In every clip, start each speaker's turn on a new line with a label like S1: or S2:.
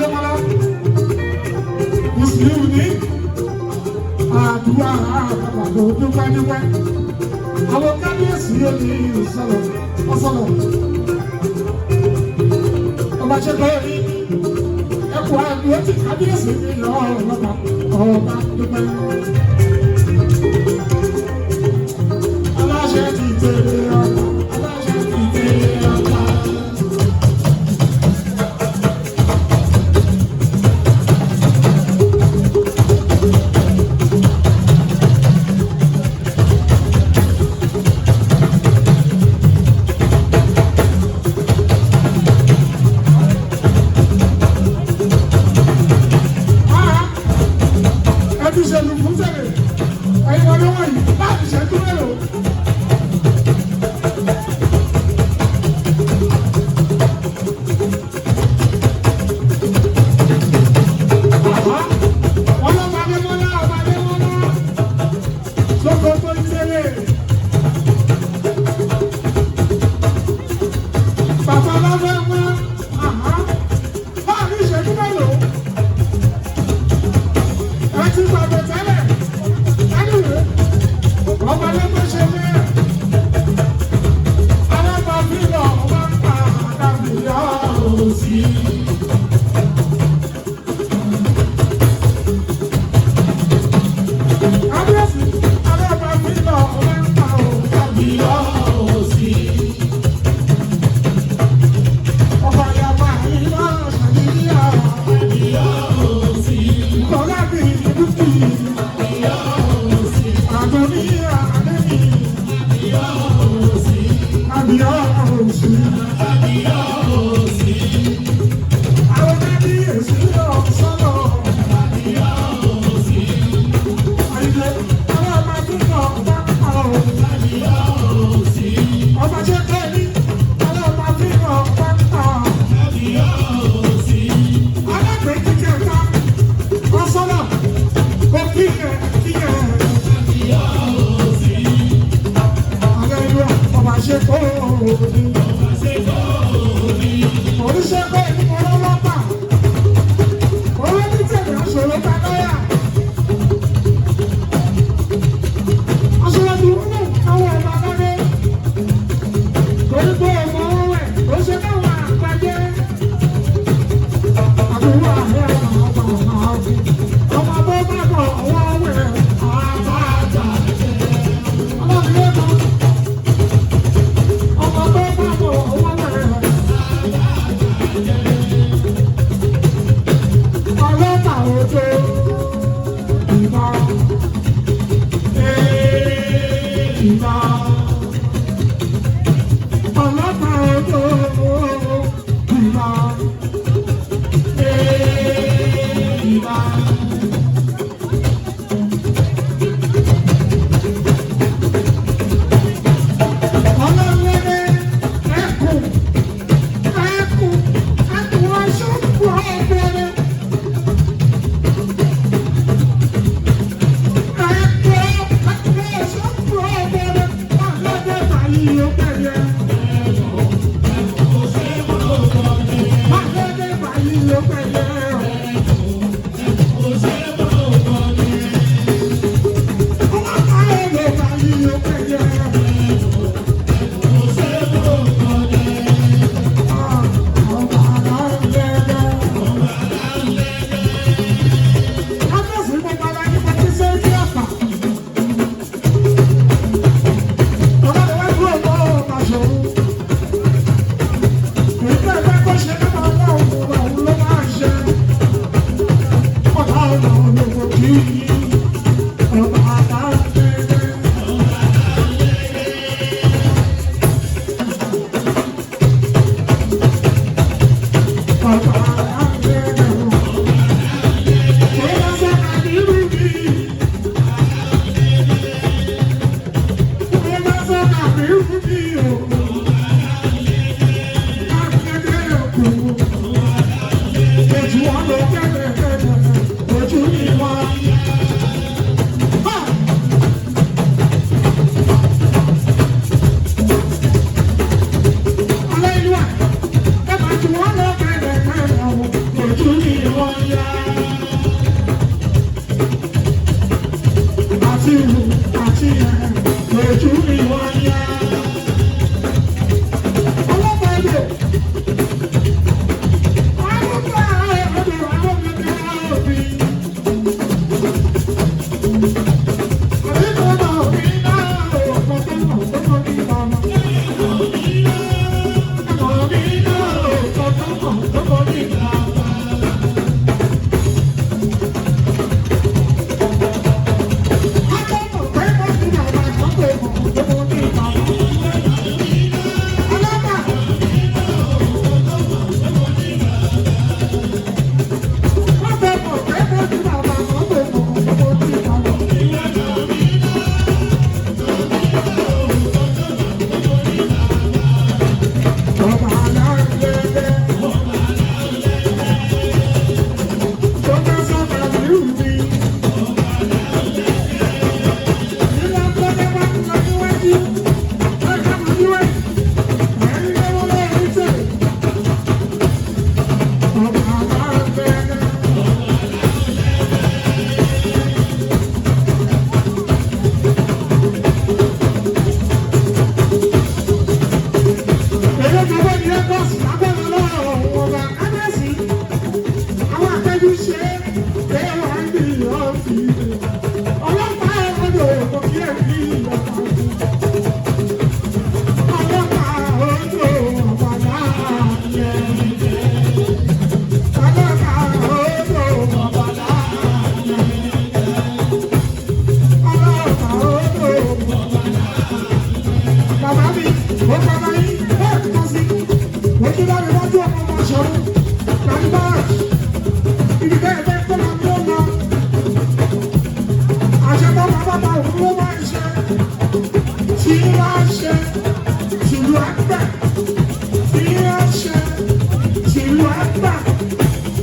S1: Adémọ́lá Mùsùlùmí ní àdúrà àgbàdo dúpẹ́dúpẹ́ àwọn kábíyèsí yóò ní ìsọ̀rọ̀ ọ̀sọ̀rọ̀ ọba ṣẹ́kọ̀ rí ẹ̀kọ́ àdúrà tí kábíyèsí ní lọ́wọ́ ọba dúpẹ́ aláṣẹ ti tẹ̀lé ọba aláṣẹ ti tẹ̀lé ọba.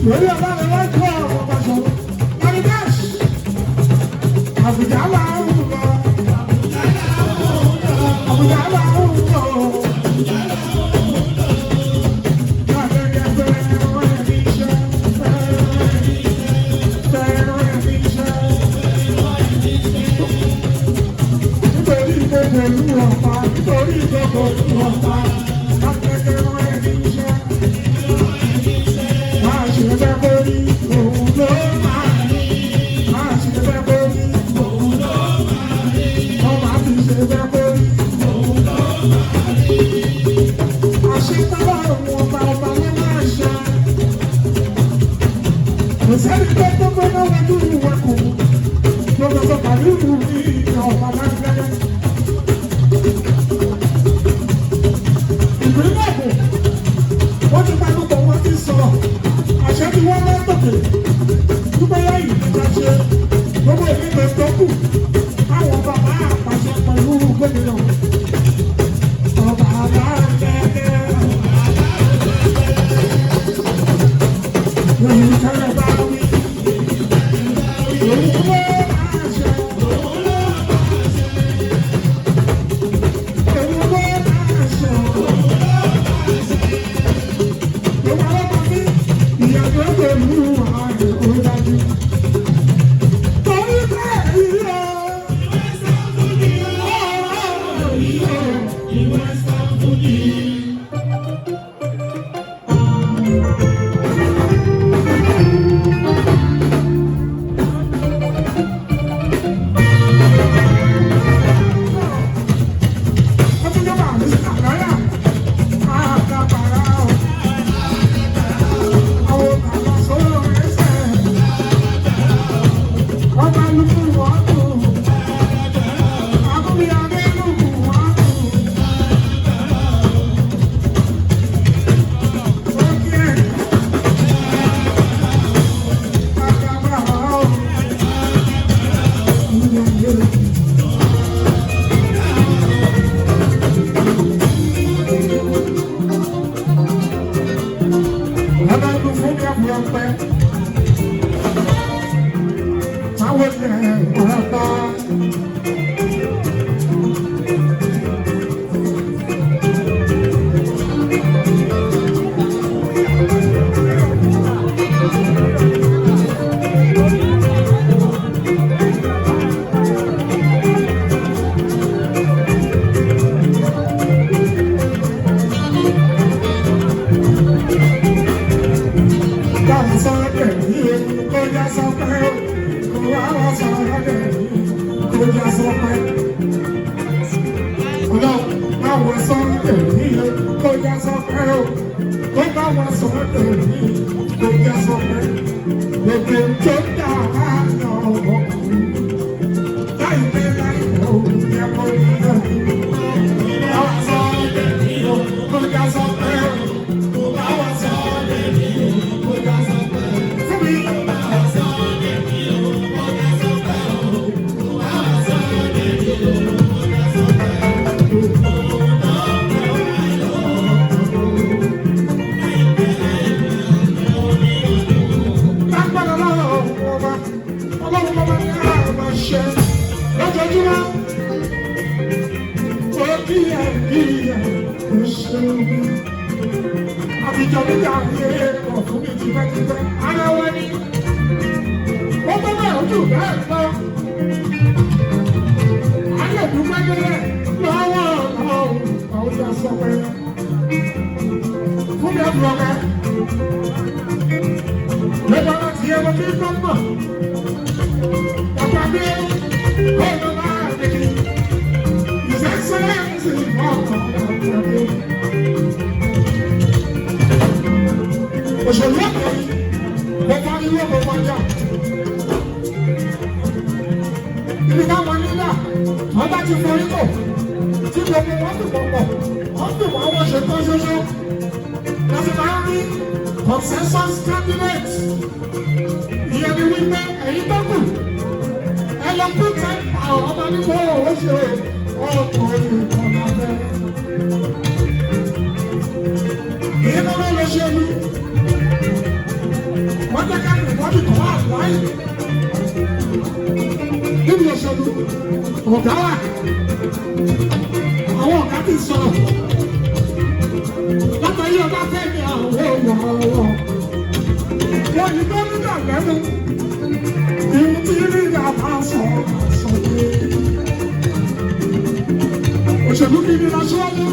S1: lórí ọba rẹ̀ wọ́n kọ́ ọ̀rọ̀ pàṣọ. Mani Dash, Àbújá máa ń lọ. Àbújá máa ń lọ. Nítorí ìjọba ìwọ̀nba, akẹ́kẹ́ wọn ẹni iṣẹ́. Máa ṣe bẹ́ẹ̀ borí, òun ló máa rí. Máa ṣe bẹ́ẹ̀ borí, òun ló máa rí. Wọ́n máa fi ṣe bẹ́ẹ̀ borí, òun ló máa rí. Àṣetọ́wọ́ òun ọba ọba ló máa ṣe. Kò sẹ́ni tó tó gbọ́dọ̀ wájú ìwé kù. Gbogbo tó pàlú ìlú ní ìyá ọba láti gẹ́gẹ́. Wọ́n ti pàdé pọ̀ wọ́n ti sọ̀rọ̀ àṣẹ tí wọ́n lọ́ tòkè dúpẹ́ lẹ́yìn nígbà ṣe gbogbo ìdílé tó kù káwọn bàbá àpàṣẹ pẹ̀lú gómìnà ọba aláàbẹ̀ẹ́dẹ́ lẹ́yìn tẹ́lẹ̀ bá wí òun ló máa ṣe òun ló máa ṣe. Consensus candidates. Ìyẹn ni wípé ẹ̀yin tó kù ẹ lọ pín tẹ́ àwọn ọmọ nígbà owó ṣe ọkùnrin ìkànnà bẹ́ẹ̀. Ìyẹn náà lọ ṣe mí. àbí kọ́ àláì níbi òṣèlú ọ̀gá wa àwọn ọ̀gá ti sọ̀rọ̀ látàrí ọba fẹ́ ní àwọn èèyàn ọ̀rọ̀ wọn ní gómìnà lẹ́nu ìlú tí rí ìyàbá sọ̀rọ̀ òṣèlú kìíní lọ síwájú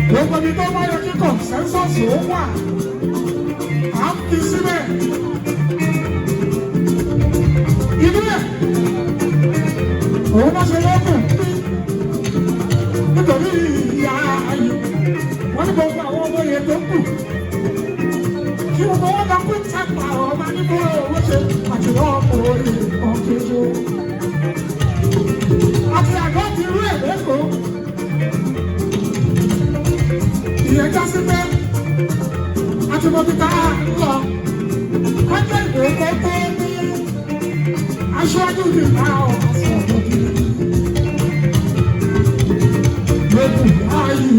S1: gbogbo ibi tó bá yẹ kí kọ̀ǹsẹ́ńsọ̀sì ó wà á ń fi síbẹ̀ inú ẹ̀ òun bá ṣe lọ́kùn nítorí ìyá ayé wọ́n ní gbogbo àwọn ọmọ yẹn tó kù kí gbogbo wọn lọ pín tàpá ọba níbo owó ṣe àti wọ́n kò rí ọ̀kẹ́jọ àti àgọ́ ti rú ẹ̀ lẹ́kọ̀ọ́ ìyẹn já sí pé àti mo ti ta lọ kọjá ìwé kókó ní aṣáájú mi máa ọ̀rọ̀ sọ̀rọ̀ kiri lókùn láàyè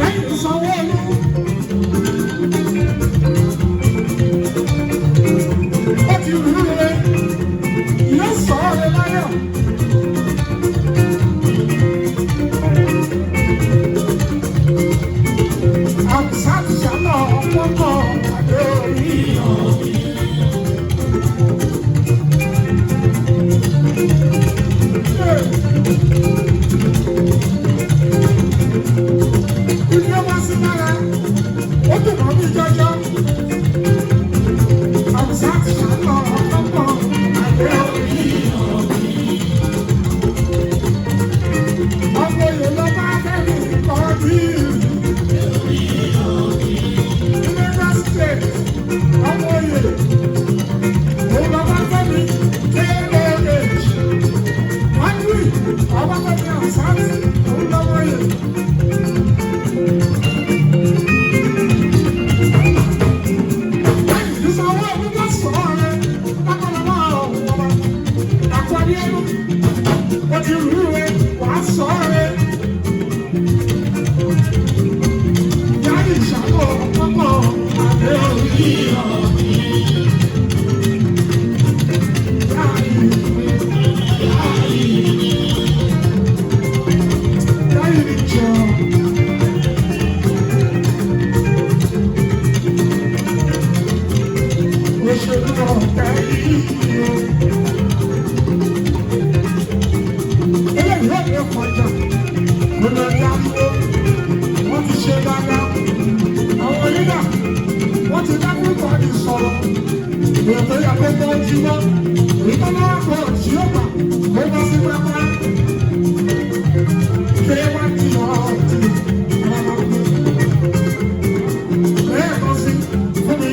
S1: lẹ́yìn Sanwó-Olú ó ti rú rẹ̀ yóò sọ̀rọ̀ rẹ̀ láyọ̀. Àbùsàtìṣàlọ̀ ọ̀pọ̀pọ̀ àdé orí ọ̀rí. Ibi ó wá sí lára, ó dùn mọ́ bí jọjọ. Àbùsàtìṣàlọ̀ ọ̀pọ̀pọ̀ àdé orí ọ̀rí. Ọmọ yìí ló bá fẹ́ mi kọ́ bí ọmọ yìí òun lọ bá fẹ́ mi KOH wọ́n ní ọba fẹ́ mi àṣàtì òun lọ́wọ́ yìí. Lẹ́yìn tí Sanwó-Olú bá sọ̀rọ̀ rẹ̀ lápapọ̀ ọ̀hún ọba àkọ́bí ẹnu ó ti rú rẹ̀ wàá sọ̀rọ̀ rẹ̀. Yáyì ìṣàkó ọ̀pọ̀pọ̀ àdé orí ọ̀rí. Yáyì ìjọ. Òṣèlú ọ̀tá yìí. Eléyìí ó lè kọjá. Gbogbo ẹ̀dá ló wọ́n ti ṣe dáadáa. Àwọn onígbà wọ́n ti dá púpọ̀ ní sọ̀rọ̀. Ètò ìyàgbẹ́gbẹ́ ojú mọ́. Ìtọ́lá àpò tí ó gbà kó bá sí pápá. Ṣé wá ti ọ̀tí ọ̀rọ̀ gbé? Lẹ́ẹ̀kan sí fún mi,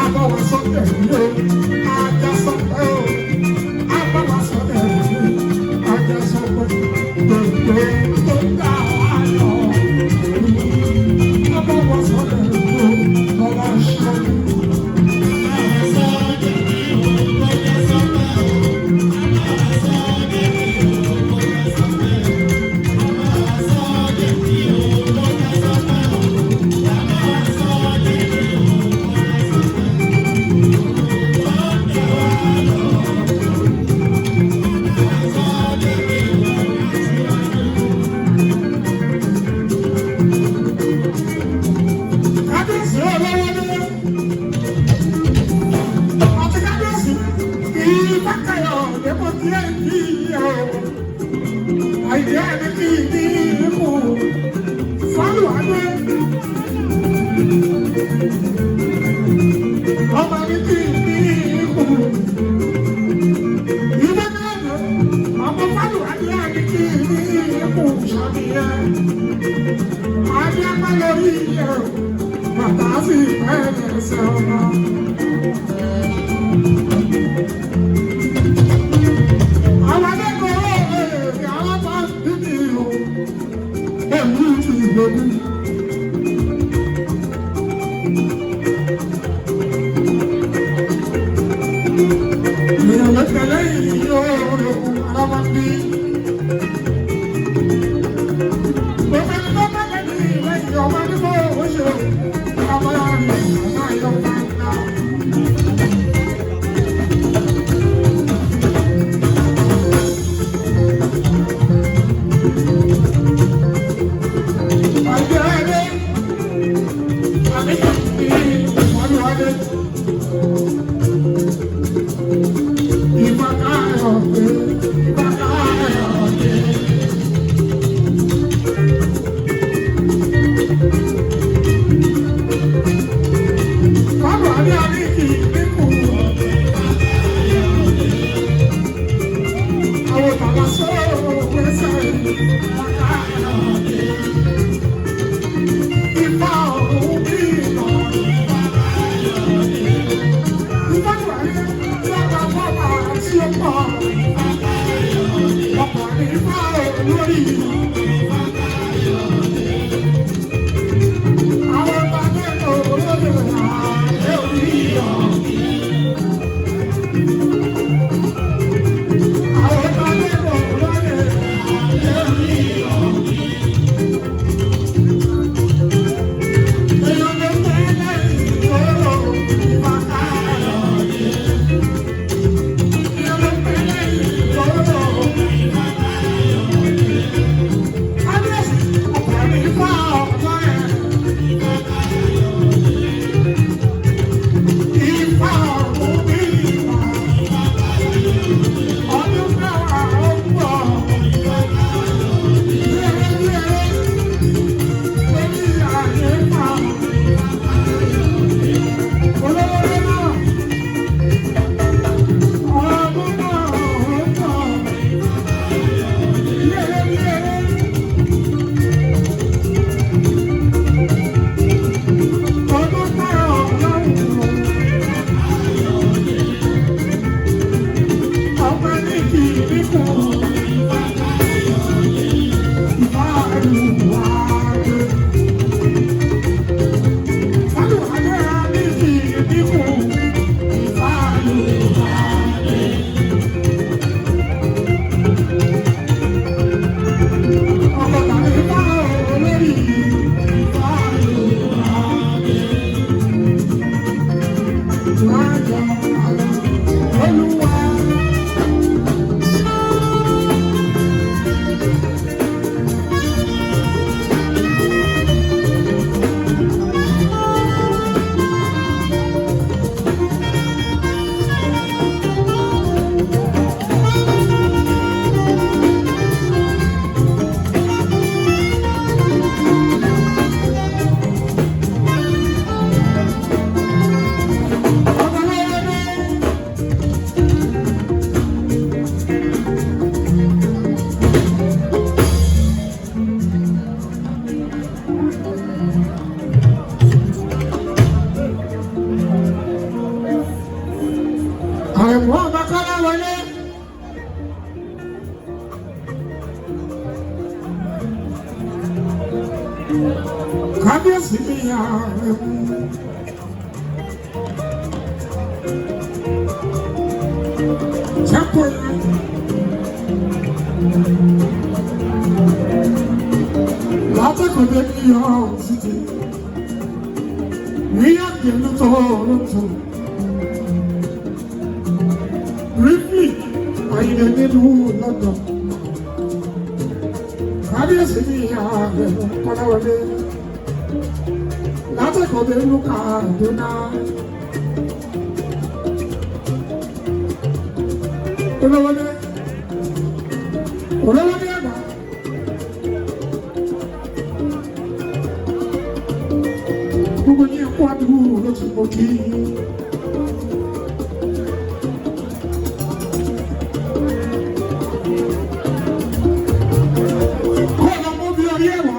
S1: àbọ̀wọ̀ sọ́tẹ̀ ní o, ajá sọ́tẹ̀ o. Àbọ̀wọ̀ sọ́tẹ̀ ní o, ajá sọ́tẹ̀. Gbogbo tó dá wà lọ. Àbọ̀wọ̀ sọ́tẹ̀ ní o, ọba ṣọ́tẹ̀. Kábíyèsí olówó ní ọtí kábíyèsí ìbákayọ̀ lẹ́kọ̀ọ́ tí ẹ̀ ń bí ẹ̀ àìdí ẹni kí ní ikú fálùwádé ọmọ ní kí ní ikú ìbákayọ̀ ọmọ fálùwádé ẹni kí ní ikú ṣàbíyẹ àbí apá lórí ẹ̀ bàtà sí ẹ̀ẹ́dẹ̀ẹ́sẹ̀ ọmọ. Àwọn akẹ́kọ̀ọ́ èdè alábà dídì o, èmi ti gbòdì. Ìyàwó tẹ̀lé yìí yóò lòkùn alábà bí.
S2: kábíyèsí mi yà rẹ̀ mú. Jápọ̀ yẹn. Látẹ̀kọ̀dé ní York City, ní àgbẹ̀lú Toronto, briefly, àyìnbó nínú London. Kábíyèsí mi yà rẹ̀ mú Kọ́láwọlé. Látẹ̀kọ̀dé ní Kaduna. Kọ́láwọlé. Kọ́láwọlé àgbà. Gbogbo ní ẹ̀kọ́ àdúgbò ló ti mọ̀ kí. Kọ́ ọ̀nà mọ́ bí orí ẹ̀wà.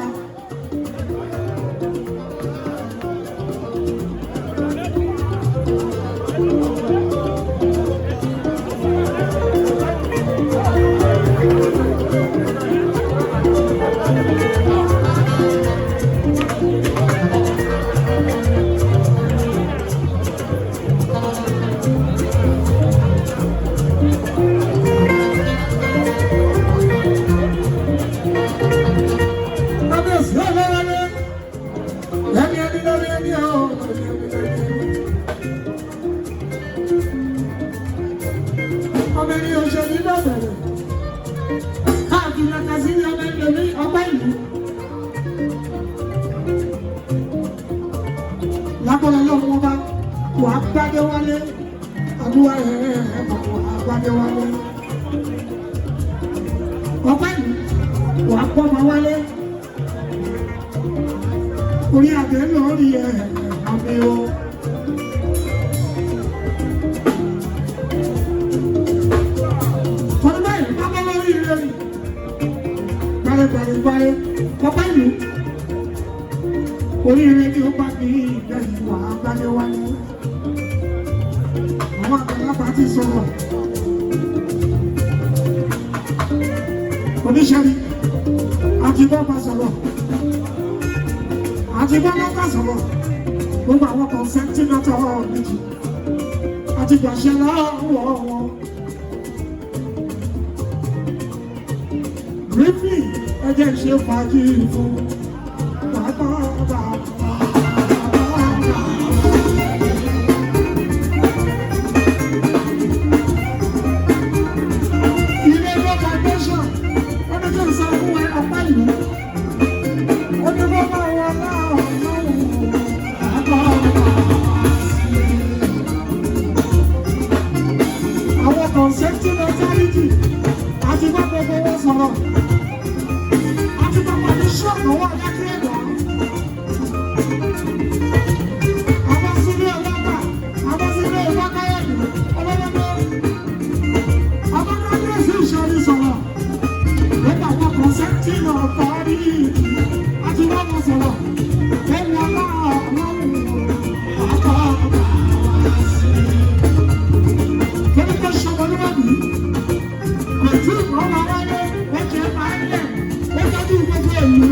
S2: Lágbára lọ́wọ́ bá wà gbádé wálé, àdúrà gbádé wálé. Ọpẹ́ yìí wà pọ́nmọ wálé, orí àgbẹ̀ lórí àmì o. Tọ́lú báyìí, bábá lórí rẹ̀
S1: gbàrẹ́gbàrẹ́ ọba ìlú oríire ni ó bá ní ìgbẹ̀yìn wà gbáyé wáyé àwọn àgbàlagbà ti sọ̀rọ̀ oníṣẹ́rí àti bọ́ọ̀bà sọ̀rọ̀ àti bọ́ọ̀bà sọ̀rọ̀ gbogbo àwọn kọ̀ǹsẹ́ntì náà tọrọ méjì àti gbàṣẹ lọ́wọ́ wọn. Briefly, ẹ jẹ́ ṣe fàájì fún bàbá. Ilé ẹgbẹ́ foundation, wọ́n ní kí n sọ fún ẹ ọpẹ́ ìlú. Ó ní bọ́ bá wọn láàrín àwọn conception authority àti bá gbogbo wọn sọ̀rọ̀. Ṣọ́ọ̀nù wà láti ẹ̀dá. Abásílẹ̀ ọlọ́pàá, Abásílẹ̀ ìwákáyọ̀dù, ọlọ́lọ́dọ́. Abákáyọ̀sí ìṣòrí sọ̀rọ̀. Nígbà wọn kò sẹ́ńtì náà kọ́ rí àti wọ́n mọ̀ sọ̀rọ̀. Ẹ̀wọ̀n aláàlọ́wọ̀ àpá sí. Kẹ́lẹ́ tó ṣọmọ níwájú. Kò tí ì kọ́ wa wáyé, wọ́n jẹ́ máa ń lẹ̀. Ó dájú gbogbo ìlú.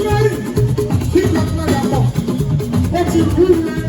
S1: lẹ́yìn tí gbàgbọ́dà pọ̀ ó ti kú rẹ̀.